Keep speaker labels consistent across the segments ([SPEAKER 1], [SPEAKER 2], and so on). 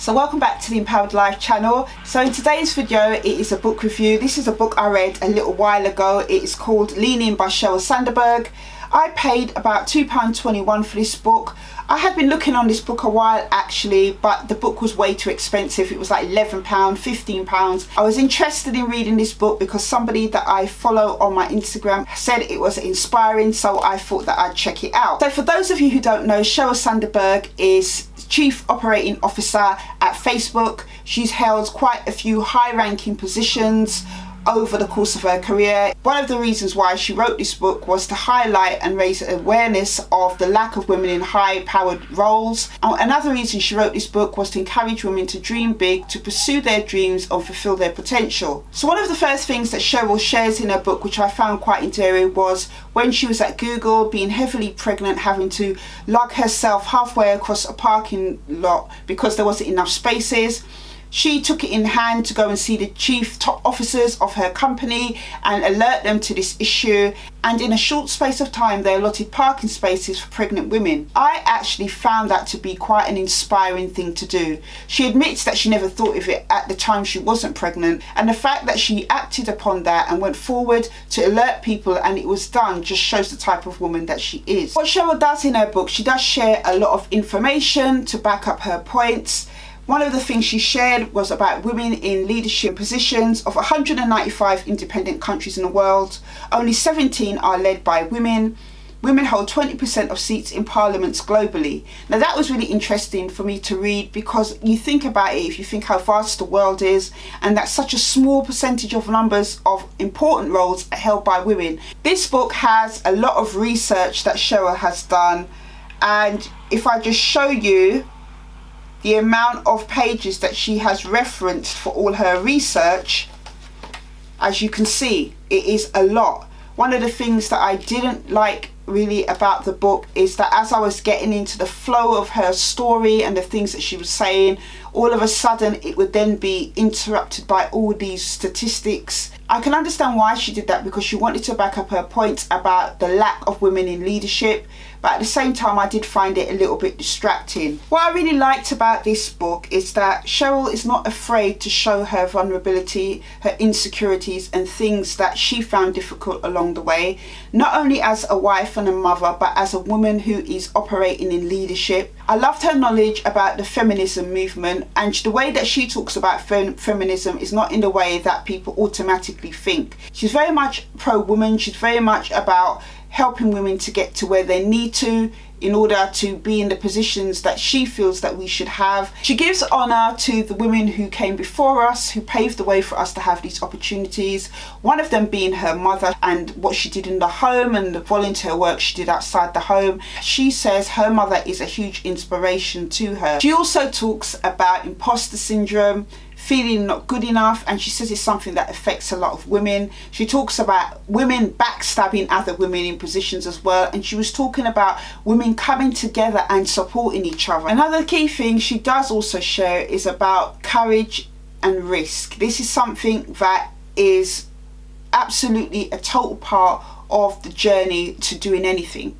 [SPEAKER 1] So welcome back to the Empowered Life channel. So in today's video it is a book review. This is a book I read a little while ago. It is called Lean In by Sheryl Sandberg. I paid about £2.21 for this book. I had been looking on this book a while actually, but the book was way too expensive. It was like £11, £15. I was interested in reading this book because somebody that I follow on my Instagram said it was inspiring, so I thought that I'd check it out. So for those of you who don't know, Sheryl Sandberg is Chief Operating Officer at Facebook. She's held quite a few high-ranking positions over the course of her career. One of the reasons why she wrote this book was to highlight and raise awareness of the lack of women in high-powered roles. Another reason she wrote this book was to encourage women to dream big, to pursue their dreams and fulfill their potential. So one of the first things that Sheryl shares in her book, which I found quite endearing, was when she was at Google, being heavily pregnant, having to lug herself halfway across a parking lot because there wasn't enough spaces. She took it in hand to go and see the chief top officers of her company and alert them to this issue, and in a short space of time they allotted parking spaces for pregnant women. I actually found that to be quite an inspiring thing to do. She admits that she never thought of it at the time she wasn't pregnant, and the fact that she acted upon that and went forward to alert people and it was done just shows the type of woman that she is. What Sheryl does in her book, she does share a lot of information to back up her points. One of the things she shared was about women in leadership positions. Of 195 independent countries in the world, only 17 are led by women. Women hold 20% of seats in parliaments globally. Now that was really interesting for me to read, because you think about it, if you think how vast the world is and that such a small percentage of numbers of important roles are held by women. This book has a lot of research that Sheryl has done, and if I just show you the amount of pages that she has referenced for all her research, as you can see, it is a lot. One of the things that I didn't like really about the book is that as I was getting into the flow of her story and the things that she was saying, all of a sudden it would then be interrupted by all these statistics. I can understand why she did that, because she wanted to back up her points about the lack of women in leadership, but at the same time I did find it a little bit distracting. What I really liked about this book is that Sheryl is not afraid to show her vulnerability, her insecurities and things that she found difficult along the way, not only as a wife and a mother, but as a woman who is operating in leadership. I loved her knowledge about the feminism movement, and the way that she talks about feminism is not in the way that people automatically think. She's very much pro-woman. She's very much about helping women to get to where they need to in order to be in the positions that she feels that we should have. She gives honour to the women who came before us, who paved the way for us to have these opportunities, one of them being her mother and what she did in the home and the volunteer work she did outside the home. She says her mother is a huge inspiration to her. She also talks about imposter syndrome, feeling not good enough, and she says it's something that affects a lot of women. She talks about women backstabbing other women in positions as well, and she was talking about women coming together and supporting each other. Another key thing she does also share is about courage and risk. This is something that is absolutely a total part of the journey to doing anything.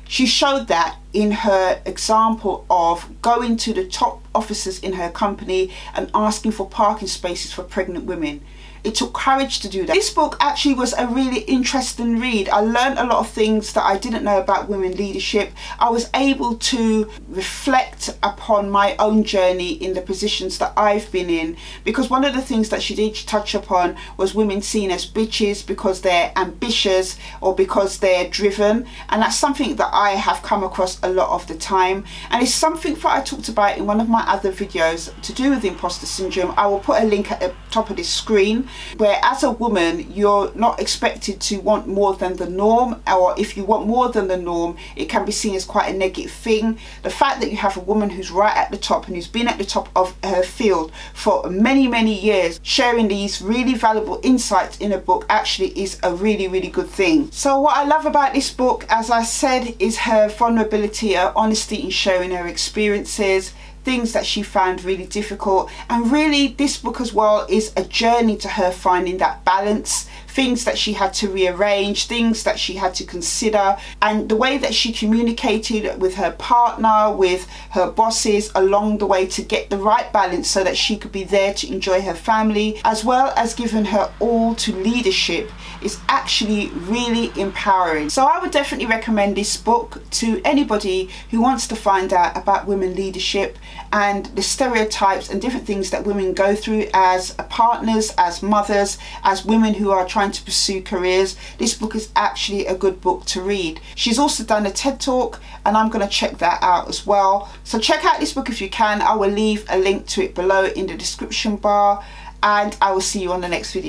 [SPEAKER 1] She showed that in her example of going to the top officers in her company and asking for parking spaces for pregnant women. It took courage to do that. This book actually was a really interesting read. I learned a lot of things that I didn't know about women leadership. I was able to reflect upon my own journey in the positions that I've been in, because one of the things that she did touch upon was women seen as bitches because they're ambitious or because they're driven, and that's something that I have come across a lot of the time, and it's something that I talked about in one of my other videos to do with imposter syndrome. I will put a link at the top of this screen, where as a woman you're not expected to want more than the norm, or if you want more than the norm it can be seen as quite a negative thing. The fact that you have a woman who's right at the top and who's been at the top of her field for many years sharing these really valuable insights in a book actually is a really good thing. So what I love about this book, as I said, is her vulnerability, her honesty in sharing her experiences, things that she found really difficult, and really this book as well is a journey to her finding that balance, things that she had to rearrange, things that she had to consider, and the way that she communicated with her partner, with her bosses along the way to get the right balance so that she could be there to enjoy her family, as well as giving her all to leadership, is actually really empowering. So I would definitely recommend this book to anybody who wants to find out about women leadership and the stereotypes and different things that women go through as partners, as mothers, as women who are trying to pursue careers. This book is actually a good book to read. She's also done a TED Talk, and I'm going to check that out as well. So check out this book if you can. I will leave a link to it below in the description bar, and I will see you on the next video.